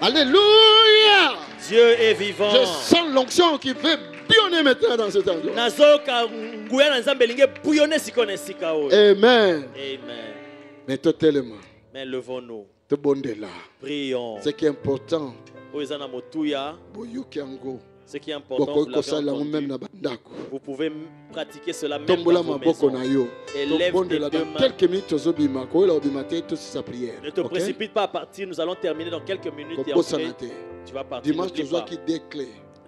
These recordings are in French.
Alléluia. Dieu est vivant. Je sens l'onction qui fait bouillonner maintenant dans cet endroit. Amen. Amen. Mais totalement. Mais levons-nous. Prions. Ce qui est important. Ce qui est important, vous l'avez entendu. Vous pouvez pratiquer cela même dans vos maisons. Et lève tes deux mains. Quelques minutes, ne te précipite pas à partir. Nous allons terminer dans quelques minutes. Et après, tu vas partir.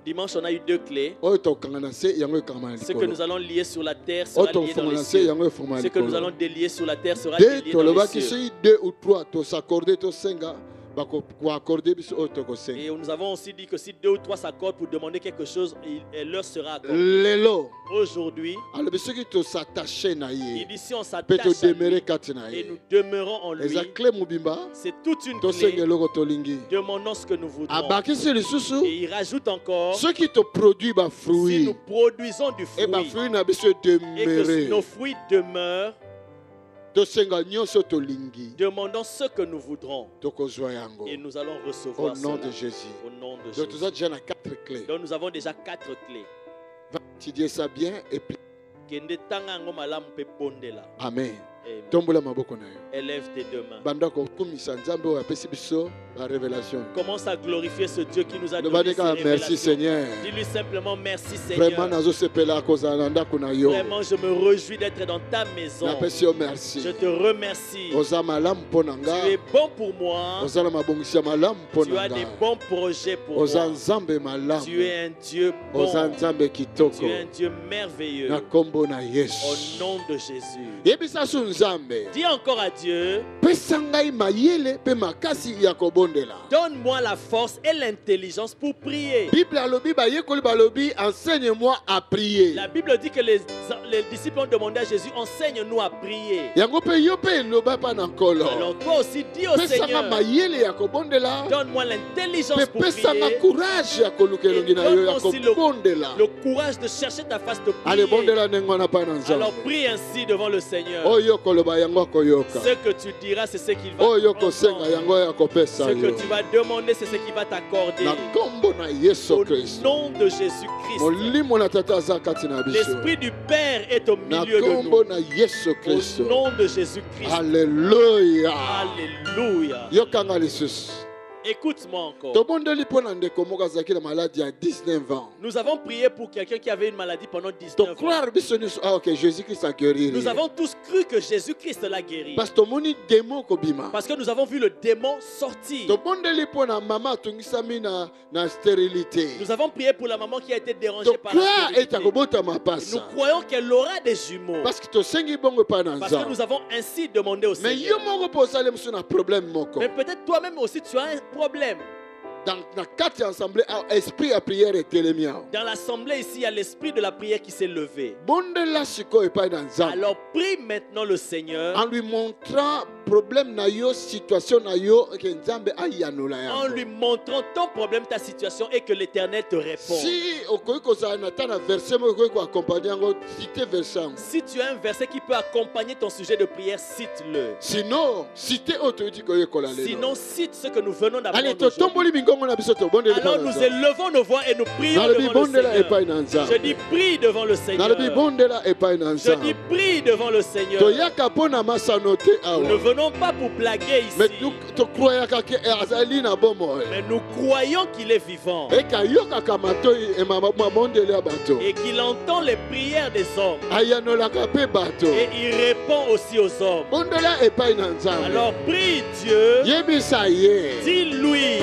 Dimanche, on a eu 2 clés. Ce que nous allons lier sur la terre sera lié dans les cieux. Ce que nous allons délier sur la terre sera délié dans les cieux. Et nous avons aussi dit que si 2 ou 3 s'accordent pour demander quelque chose, leur sera accordé. Aujourd'hui, il dit si on s'attache à lui et nous demeurons en lui, c'est toute une clé. Demandons ce que nous voudrons. Et il rajoute encore, si nous produisons du fruit et que nos fruits demeurent, demandons ce que nous voudrons et nous allons recevoir au nom de Jésus. Au nom de Jésus. Donc nous avons déjà 4 clés. Va étudier ça bien et puis. Amen. Élève tes 2 mains. Commence à glorifier ce Dieu qui nous a donné ces révélations. Merci Seigneur. Dis-lui simplement merci Seigneur. Vraiment, je me réjouis d'être dans ta maison. Je te remercie. Tu es bon pour moi. Tu as des bons projets pour moi. Tu es un Dieu bon. Tu es un Dieu merveilleux. Au nom de Jésus. Dis encore à Dieu, donne-moi la force et l'intelligence pour prier. Enseigne-moi à prier. La Bible dit que les disciples ont demandé à Jésus, enseigne-nous à prier. Alors toi aussi dis au Seigneur, donne-moi l'intelligence pour prier. Et donne-moi aussi le courage de chercher ta face de prier. Alors prie ainsi devant le Seigneur. Ce que tu diras, c'est ce qu'il va t'entendre. Ce que tu vas demander, c'est ce qu'il va t'accorder. Au nom de Jésus-Christ. L'Esprit du Père est au milieu de nous. Au nom de Jésus-Christ. Alléluia. Alléluia. Écoute-moi encore. Nous avons prié pour quelqu'un qui avait une maladie pendant 19 ans. Nous avons tous cru que Jésus-Christ l'a guéri. Parce que nous avons vu le démon sortir. Nous avons prié pour la maman qui a été dérangée par la stérilité. Nous croyons qu'elle aura des jumeaux. Parce que nous avons ainsi demandé au Seigneur. Mais peut-être toi-même aussi tu as un problème. Dans l'assemblée ici, il y a l'esprit de la prière qui s'est levé. Alors prie maintenant le Seigneur en lui montrant problème na yo, situation na yo, que Nzambe ayanola yango. En lui montrant ton problème, ta situation, et que l'Éternel te répond. Si tu as un verset qui peut accompagner ton sujet de prière, cite-le. Sinon, cite ce que nous venons d'apprendre aujourd'hui. Alors nous élevons nos voix et nous prions devant le Seigneur. Je dis prie devant le Seigneur. Je dis prie devant le Seigneur. Nous ne venons pas pour blaguer ici. Mais nous croyons qu'il est vivant. Et qu'il entend les prières des hommes. Et il répond aussi aux hommes. Alors prie Dieu. Dis-lui.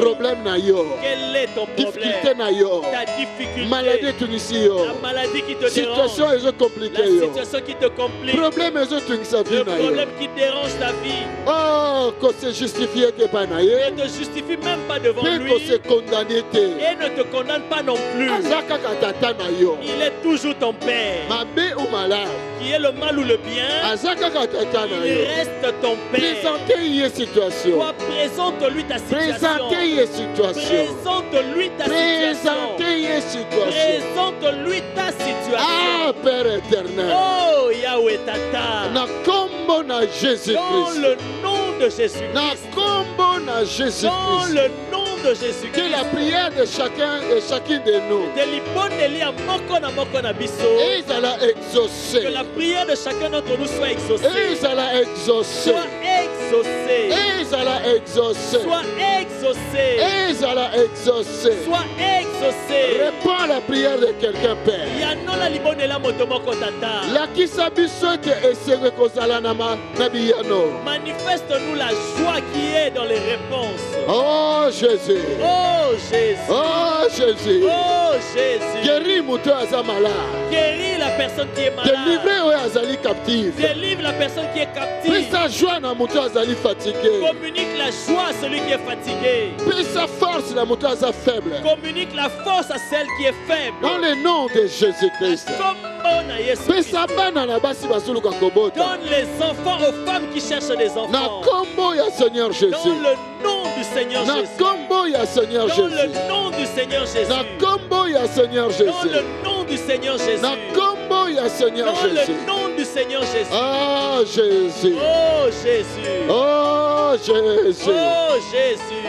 Quel est ton problème? Ta difficulté. La maladie qui te dérange. La situation qui te complique. Le problème qui dérange ta vie. Oh, que se justifie ne te justifie même pas devant lui. Et ne te condamne pas non plus. Il est toujours ton père. Qui est le mal ou le bien. Il reste ton père. Toi, présente-lui ta situation. Présente-lui ta situation. Ah, Père éternel. Oh, Yahweh Tata. Dans le nom de Jésus-Christ. Dans le nom de de Jésus-Christ. Que la prière de chacun et chacune de nous ezala exaucée. Que la prière de chacun d'entre nous soit exaucée. Ezala exaucée. Soit exaucée. Ezala exaucée. Soit exaucée. Ezala exaucée. Soit exaucée. Réponds à la prière de quelqu'un, Père. Yanola libonela motomoko tata. Lakisa biso ete esengo kozala na biyano. Manifeste-nous la joie qui est dans les réponses. Oh Jésus. Oh Jésus. Oh Jésus. Oh Jésus. Guéris muto aza malade. Guéris la personne qui est malade. Délivre oyo azali captive. Délivre la personne qui est captive. Pesa joie na muto azali fatigué. Communique la joie à celui qui est fatigué. Pesa force na muto aza faible. Communique la force à celle qui est faible. Dans le nom de Jésus-Christ. Pesa bana na basi basuluka kobota. Donne les enfants aux femmes qui cherchent des enfants. Na kombo ya Seigneur Jésus. Dans le nom du Seigneur na Jésus. kombo ya Seigneur Dans Jésus. le nom du Seigneur Jésus. Na kombo ya Seigneur Jésus. Dans le nom du Seigneur Jésus. Na kombo ya Seigneur Dans Jésus. le nom du Seigneur Jésus. Oh Jésus. Oh Jésus. Oh Jésus. Oh Jésus.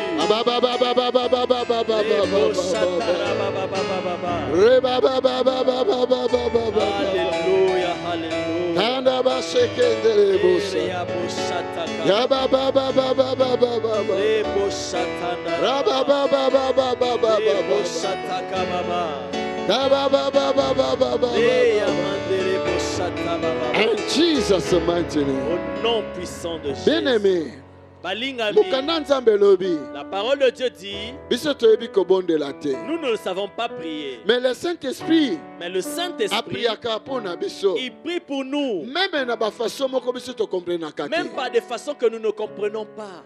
Alléluia, In Jesus' mighty name. Au nom puissant de Jésus. Bien-aimé, la parole de Dieu dit, nous ne le savons pas prier. mais le Saint-Esprit Mais le Saint-Esprit, il prie pour nous. même Même pas de façon que nous ne comprenons pas.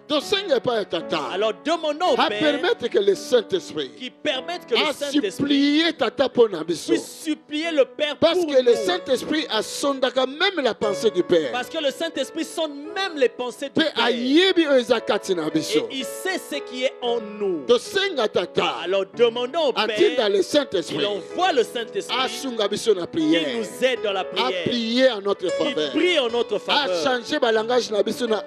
Alors demandons au Père permettre que le Saint-Esprit qui permette que le a Saint-Esprit supplié tata pona biso. puisse supplier le Père Parce pour que le nous. Saint-Esprit a sondaka même la pensée du Père. Parce que le Saint-Esprit sonde même les pensées du Pe Père. ayebi oyo eza kati na Et biso. il sait ce qui est en nous. Tosenga tata Alors demandons au atinda Père, le il Saint-Esprit envoie le Saint-Esprit asunga biso na qui prière. nous aide dans la A prière. prier en notre Qui faveur. prie en notre A faveur. changer ba langage na biso na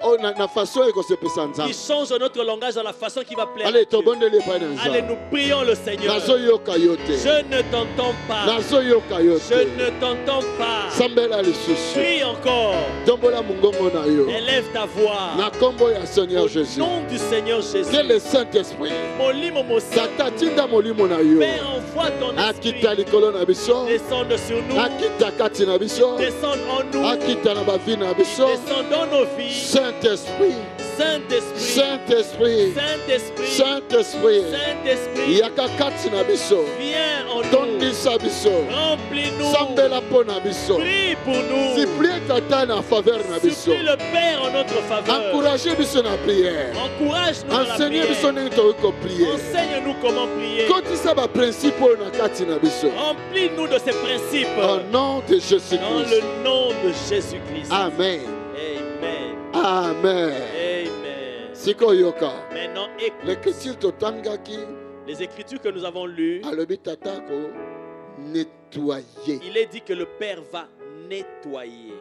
façon ekosepesa Qui nzambe. change notre langage dans la façon qui va plaire à Allez Dieu. tobondeli epai na Allez, nzambe. nous prions le Seigneur. Nazoyoka yo te. Je ne t'entends pas. Nazoyoka yo Je te. ne t'entends pas. Sambela lisusu. Prie encore. Tombola mongongo na yo. Élève ta voix. Na kombo ya Seigneur Au Jésus. nom du Seigneur Jésus. Que le Saint-Esprit Molimo mosi. tata tinda molimo na yo. Père, envoie ton esprit. Akita likolo na biso. Descende sur nous. Akita kati na biso. Descende en nous. Akita na bavi na biso. Descende dans nos vies. Saint-Esprit. Saint-Esprit. Saint-Esprit. Saint-Esprit. Saint-Esprit. Saint-Esprit. Yaka kati na biso. Viens en nous. Tondisa biso. Remplis-nous. Sambela po na biso. Prie pour nous. Supplie tata na faveur na biso. Supplie le Père en notre faveur. Encouragez biso na prière. Encourage-nous dans la Enseignez biso prière. ndenge tokoki prier. Enseigne-nous comment prier. Kotisa ba principe oyo na kati na biso. Remplis-nous de ces principes. Au nom de Dans Jésus-Christ. le nom de Jésus-Christ. Amen. Amen. Amen. Amen. Sikoyoka. Maintenant, écoute. L'écriture totangaki Les écritures que nous avons lues, alobi tata ko nettoyer. il est dit que le Père va nettoyer.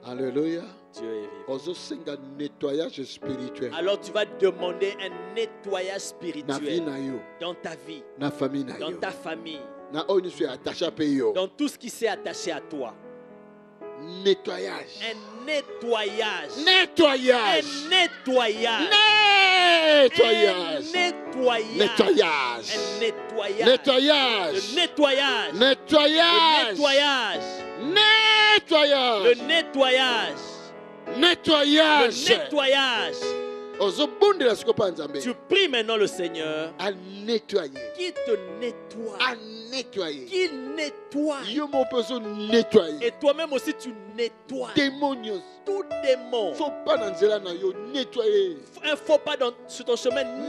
Alléluia. Dieu est vivant. Ozo senga nettoyage spirituel. Alors tu vas demander un nettoyage Na vie spirituel na yo, dans ta vie, na famille na dans yo. ta famille, Na oyo nyonso ya attaché pe yo. dans tout ce qui s'est attaché à toi. Nettoyage. Un nettoyage. Nettoyage. Un nettoyage. Nettoyage. Un nettoyage. Nettoyage. Un nettoyage. Nettoyage. Le nettoyage. Le Nettoyage. nettoyage. Le Nettoyage. nettoyage. Le Nettoyage. nettoyage. Ozobondela sikopa nzambe. Tu pries maintenant le Seigneur À nettoyer. qui te nettoie. À nettoyer. Qui nettoie. Yo mo peso nettoyer. Et toi-même aussi tu nettoies. Démonios. Tout démon. Faut pas dans nzela na yo nettoyer. Un faux pas sur ton chemin, Maladie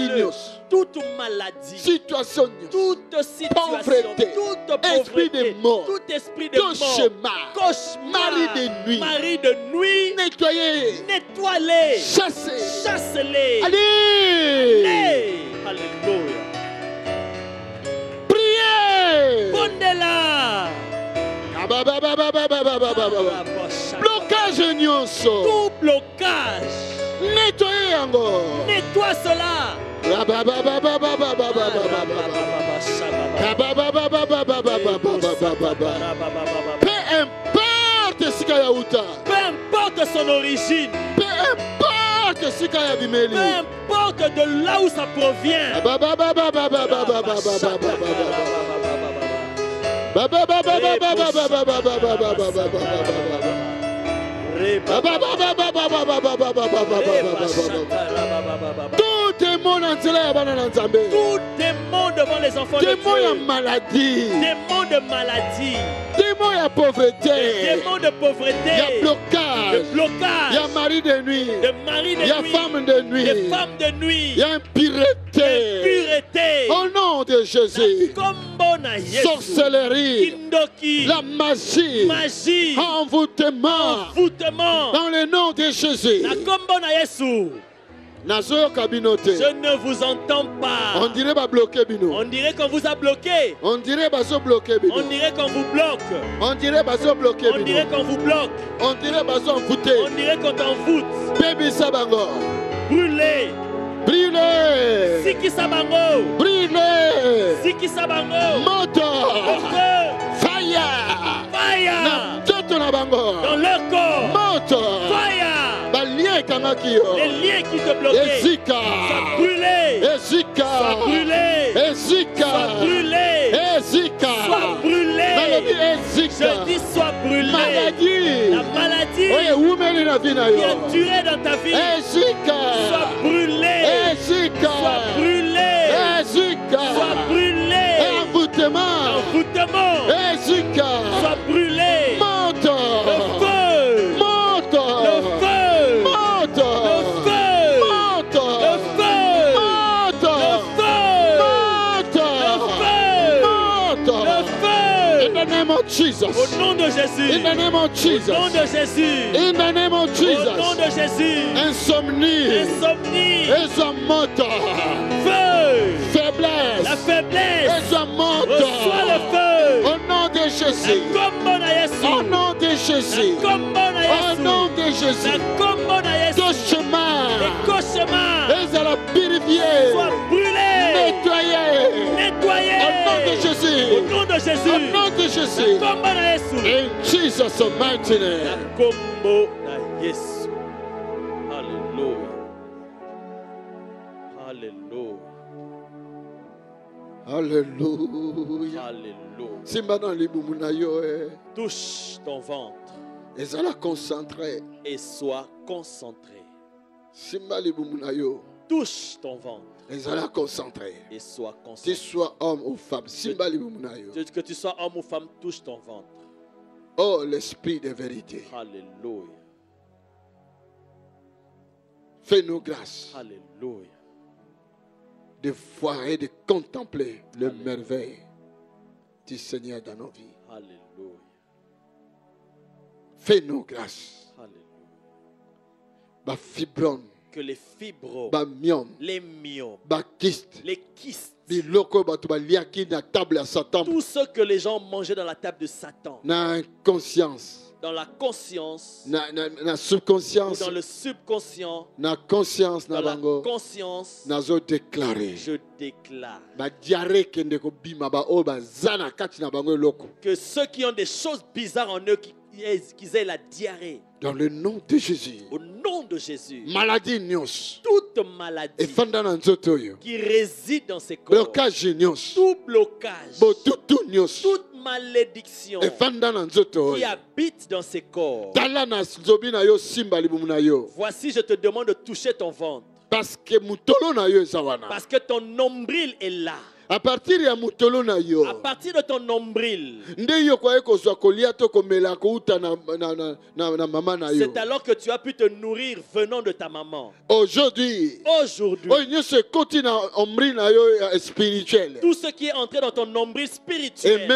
nettoie-le. nyos. Toute maladie. Situation nyos. Toute situation, Pauvreté. toute Esprit pauvreté, de mort. tout esprit de mort, Cauchemar. cauchemar, Mari de nuit. mari de nuit, Nettoyer. nettoie-les, Chasser. chasse-les. Allez. Hey, alléluia. Priez. Bondela. Blocage nyonso. Tout blocage. Nettoyer yango. Nettoie cela. Peu importe son origine. Peu importe de là où ça provient. Tout démon devant les enfants de Dieu. Démon de maladie. Démon de maladie. Démon de pauvreté. Démon de pauvreté. Il y a blocage. De blocage. Il y a mari de nuit. De mari de nuit. Il y a femme de nuit. De femme de nuit. Il y a impureté. Impureté. Au nom de Jésus. Sorcellerie. Kindoki. La magie. Magie. Envoûtement. Envoûtement. Dans le nom de Jésus. La kombona Yesu. Je ne vous entends pas. On dirait qu'on bloqué Bino. On dirait qu'on vous a bloqué. On dirait qu'on bloqué Bino. On dirait qu'on vous bloque. On dirait qu'on bloqué Bino. On dirait qu'on vous bloque. On dirait qu'on envoûté. On dirait qu'on t'envoûte. Baby Sabango. Brûlez. Brûlez. Siki Sabango. Brûlez. Siki Sabango. Moto. Fire. Fire. Dans leur corps. Moto. Fire. Les liens qui te bloquaient. Ezika. Soient brûlés. Ezika. Soient brûlés. Ezika. Soient brûlés. Ezika. Soient brûlés. Je dis sois brûlé. Maladie. La maladie qui a duré dans ta vie. Ezika. Sois brûlé. Ezika. Sois brûlé. Ezika. Sois brûlé. Envoûtement. Envoûtement. Ezika. Sois brûlé. Moto. Le feu. Moto. Le feu. Moto. Le feu. Moto. Le feu. Moto. Le feu. Moto. Le feu. In the name of Jesus. Au nom de Jésus. In the name of Jesus. Au nom de Jésus. In the name of Jesus. Au nom de Jésus. Insomnie. Insomnie. Ezomoto. Feu. Faiblesse. La faiblesse. Ezomoto. Reçois le feu. Au nom de Jésus. Au nom de Jésus. Au nom de Jésus. Cauchemar. Les cauchemars. Et à la purifier. Sois brûlé. Nettoyer. Nettoyer. Au nom de Jésus. Au nom de Jésus. Au nom de Jésus. In Jesus' mighty name. Alléluia. Alléluia. Alléluia. Alléluia. Simba dans libumu na yo. Touche ton ventre. Et ça la concentré. Et sois concentré. Simba libumu na yo. Touche ton ventre. Et ça la concentré. Et sois concentré. Que tu sois homme ou femme. Simba libumu na yo. Que tu sois homme ou femme, touche ton ventre. Oh, l'esprit de vérité. Alléluia. Fais-nous grâce. Alléluia. De voir et de contempler le merveille du Seigneur dans nos vies. Alléluia. Fais-nous grâce. Alléluia. Ba fibrome. Que les fibromes, ba myome, les myomes, ba kyste, les kystes, tout ce que les gens mangeaient dans la table de Satan, dans la conscience, dans la conscience, dans subconscience, dans le subconscient, dans la conscience, dans la conscience, je déclare que ceux qui ont des choses bizarres en eux, qu'ils aient la diarrhée. Dans le nom de Jésus. Au nom de Jésus. Maladie toute maladie qui réside dans ces corps. Blocage tout blocage. Toute malédiction qui habite dans ces corps. Voici, je te demande de toucher ton ventre. Parce que ton nombril est là. À partir de ton nombril, c'est alors que tu as pu te nourrir venant de ta maman. Aujourd'hui, tout ce qui est entré dans ton nombril spirituel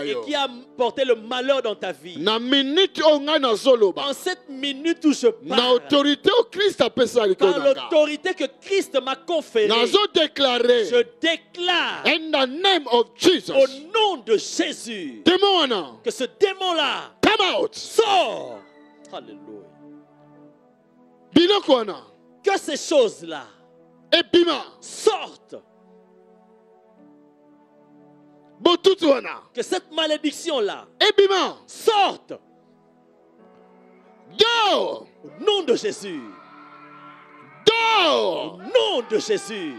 et qui a porté le malheur dans ta vie, en cette minute où je parle, par l'autorité que Christ m'a conférée, je déclare in the name of Jesus, au nom de Jésus, que ce démon-là sort. Alléluia. Que ces choses-là sorte. Que cette malédiction-là sorte. Au nom de Jésus. Au nom de Jésus.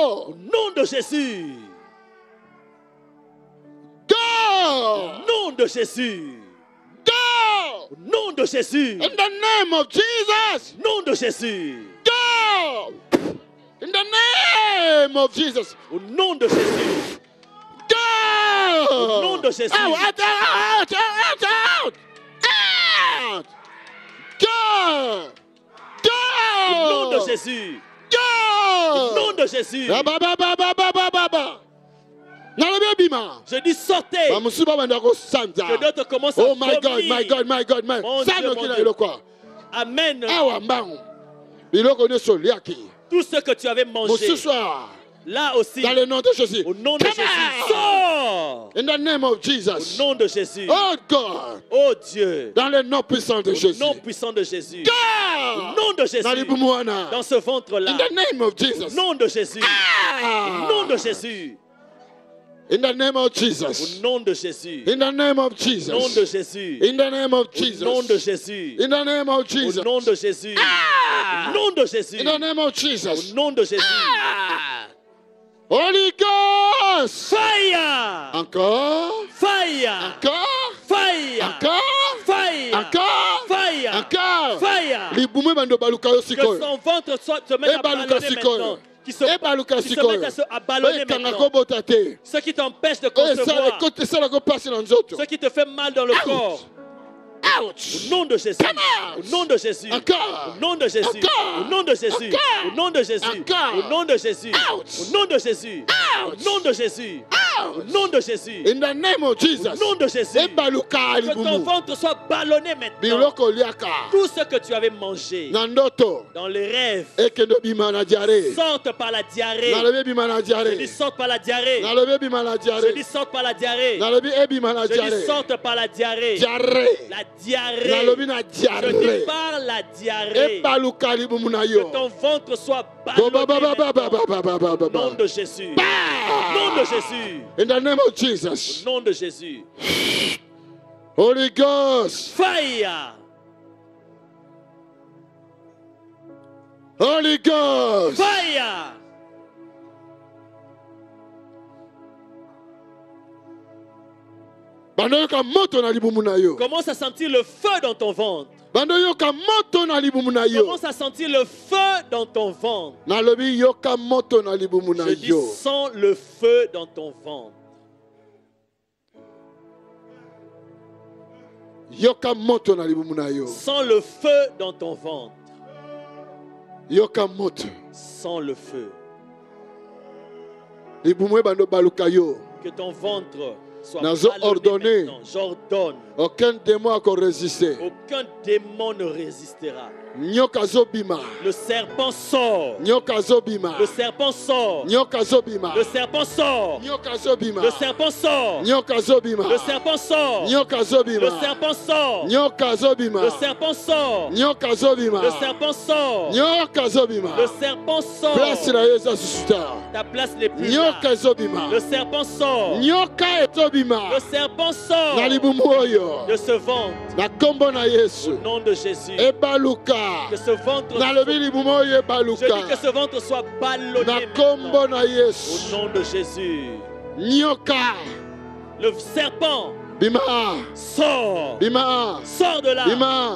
Au nom de Jésus. Au nom de Jésus. Au nom de Jésus. In the name of Jesus. Nom de Jésus. Go. In the name of Jesus. Au nom de Jésus. Go. Au nom de Jésus. Out, out, out, out, out. Go. Go. Au nom de Jésus. Go. Au nom de Jésus. Je dis sortez. Que d'autres commencent à oh my God, my God, my God, my God. Amen. Tout ce que tu avais mangé. Là aussi. Dans le nom de Jésus. Au nom de Jésus. Sors. In the name of Jesus. Au nom de Jésus. Oh God. Oh Dieu. Dans le nom puissant de Jésus. Au nom puissant de Jésus. God. Au nom de Jésus. Dans ce ventre-là. In the name of Jesus. Au nom de Jésus. Au nom de Jésus. In the name of Jesus. Au nom de Jésus. In the name of Jesus. Au nom de Jésus. In the name of Jesus. Au nom de Jésus. In the name of Jesus. Au nom de Jésus. Au nom de Jésus. In the name of Jesus. Au nom de Jésus. Holy Ghost. Fire. Encore. Fire. Encore. Fire. Encore. Fire. Encore. Fire. Encore. Fire. Que son ventre soit se mette à ballonner maintenant. Qui se mettent à ballonner maintenant. Ce qui t'empêche de concevoir. Ce qui te fait mal dans le corps. Au nom de Jésus. Au nom de Jésus. Au nom de Jésus. Au nom de Jésus. Au nom de Jésus. Au nom de Jésus. Au nom de Jésus. Au nom de Jésus. Au nom de Jésus. In the name of Jesus. Au nom de Jésus. Que ton ventre soit ballonné maintenant. Tout ce que tu avais mangé dans les rêves sorte par la diarrhée. Je dis sorte par la diarrhée. Je dis sorte par la diarrhée. Je dis sorte par la diarrhée. La diarrhée. Je dis par la diarrhée. Que ton ventre soit ballonné au nom de Jésus. Au nom de Jésus. In the name of Jesus. Au nom de Jésus. Holy Ghost. Fire. Holy Ghost. Fire. Commence à sentir le feu dans ton ventre. Commence à sentir le feu dans ton ventre. Je dis sens le feu dans ton ventre. Sens le feu dans ton ventre. Sens le feu. Que ton ventre soit ordonné. J'ordonne. Aucun démon a résisté. Aucun démon ne résistera. Le serpent sort. Le serpent sort. Le serpent sort. Le serpent sort. Le serpent sort. Le serpent sort. Le serpent sort. Le serpent sort. Le serpent sort. Ta place n'est plus là. Le serpent sort. Le serpent sort de ce ventre. Au nom de Jésus. Que ce ventre je dis que ce ventre soit ballonné maintenant. Au nom de Jésus. Le serpent sort. Sors de là.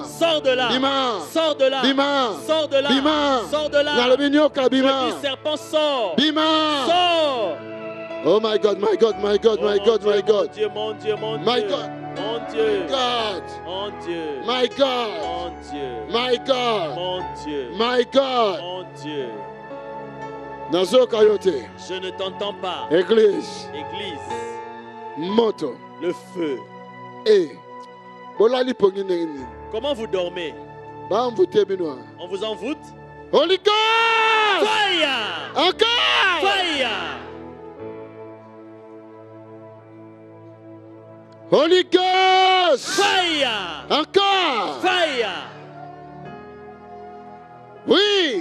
Sors de là. Sors de là. Sors de là. Sors de là. Je dis serpent sort. Sors. Oh my God, my God, my God, my God, my God. Mon Dieu, mon Dieu, mon Dieu. My God. Mon Dieu. God. Mon Dieu. My God. Mon Dieu. My God. Mon Dieu. My God. Mon Dieu. Nazo Kayote. Je ne t'entends pas. Église. Église. Moto. Le feu. Eh. Bolali pongine. Comment vous dormez? On vous envoûte? Holy Ghost. Fire. Encore. Fire. Holy Ghost. Fire. Encore. Fire. Oui.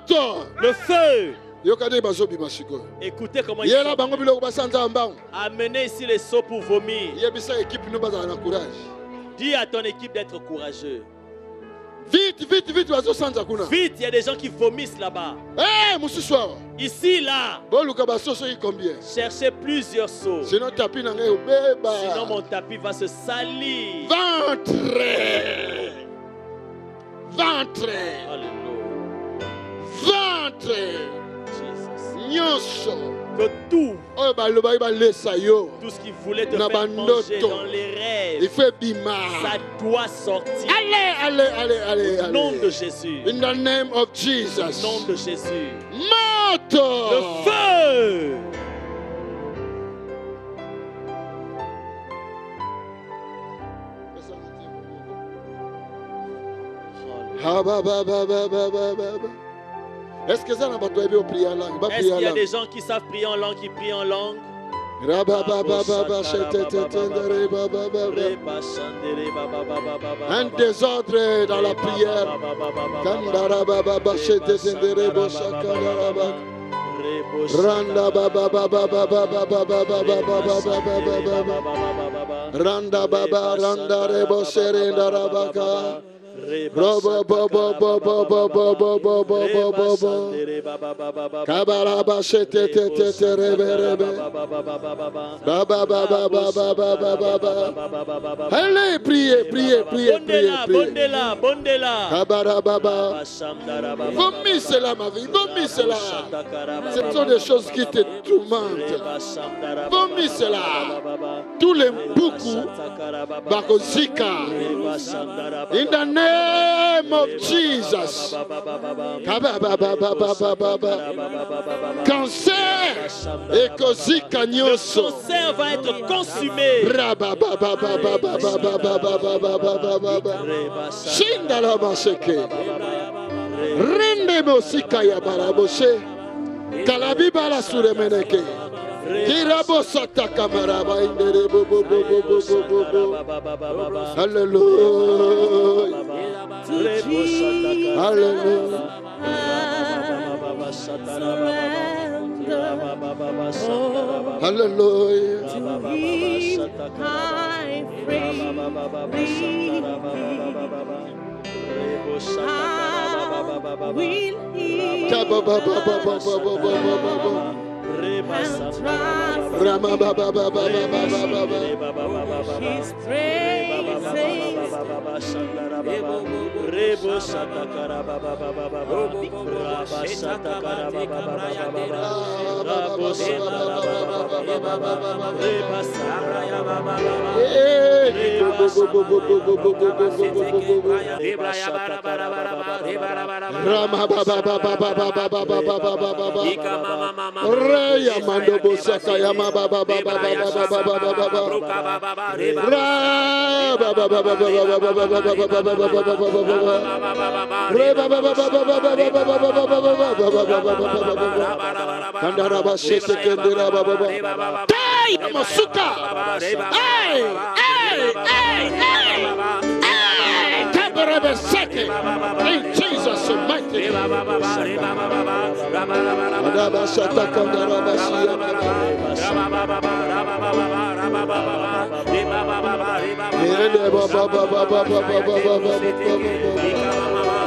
Le feu. Écoutez comment ils sont. Amenez ici les seaux pour vomir. Dis à ton équipe d'être courageux. Vite, vite, vite, vite, il y a des gens qui vomissent là-bas. Ici, là. Cherchez plusieurs seaux. Sinon mon tapis va se salir. Ventre. Que tout ce qui voulait te faire manger dans les rêves, ça doit sortir. Allez. Au nom de Jésus. In the name of Jesus. Au nom de Jésus. Morto. Le feu. Est-ce qu'il y a des gens qui savent prier en langue, qui prient en langue? Un désordre dans la prière. Randa baba randa rebo serenda rabaka. Robo bobo bobo bobo bobo bobo bobo. Kabaraba shete te te te rebe rebe. Baba baba baba baba baba. Allez priez, priez, priez, priez. Bondela. Kabarababa. Vomis cela ma vie, vomis cela. Ce sont des choses qui te tourmentent. Vomis cela. Tous les beaucoup bakozika. In the name of Jesus. Cancer et kozika nyoso. Le cancer va être consumé. Shindala maseke. Rende mosika ya baraboshe. Kalabi bala suremeneke. Kirabo sata kamaraba indere bo bo bo bo bo bo bo. Hallelujah. Hallelujah. Hallelujah. Rama baba baba baba. His praises. Rebo satakara baba baba baba. Raba satakara baba baba. Rabo satakara baba baba. Reba satakara baba baba. Rama baba baba baba baba. Reya mando bosaka ya baba baba baba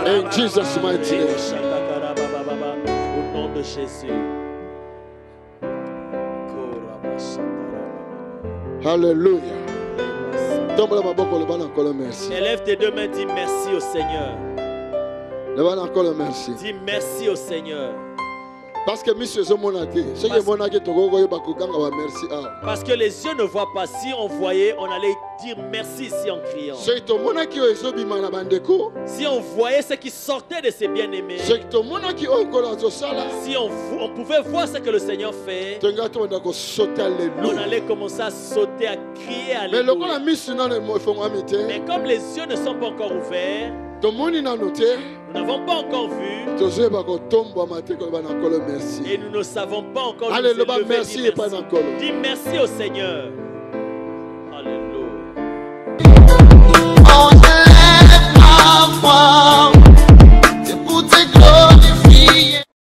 in Jesus' mighty in Jesus' mighty name. Au nom de Jésus. Hallelujah. Élève tes deux mains, dis merci au Seigneur. Dis merci au Seigneur. Parce que les yeux ne voient pas. Si on voyait, on allait dire merci ici en criant. Si on voyait ce qui sortait de ses bien-aimés, si on pouvait voir ce que le Seigneur fait, on allait commencer à sauter, à crier, à alléluia. Mais comme les yeux ne sont pas encore ouverts, nous n'avons pas encore vu et nous ne savons pas encore nous élever. Dis merci au Seigneur.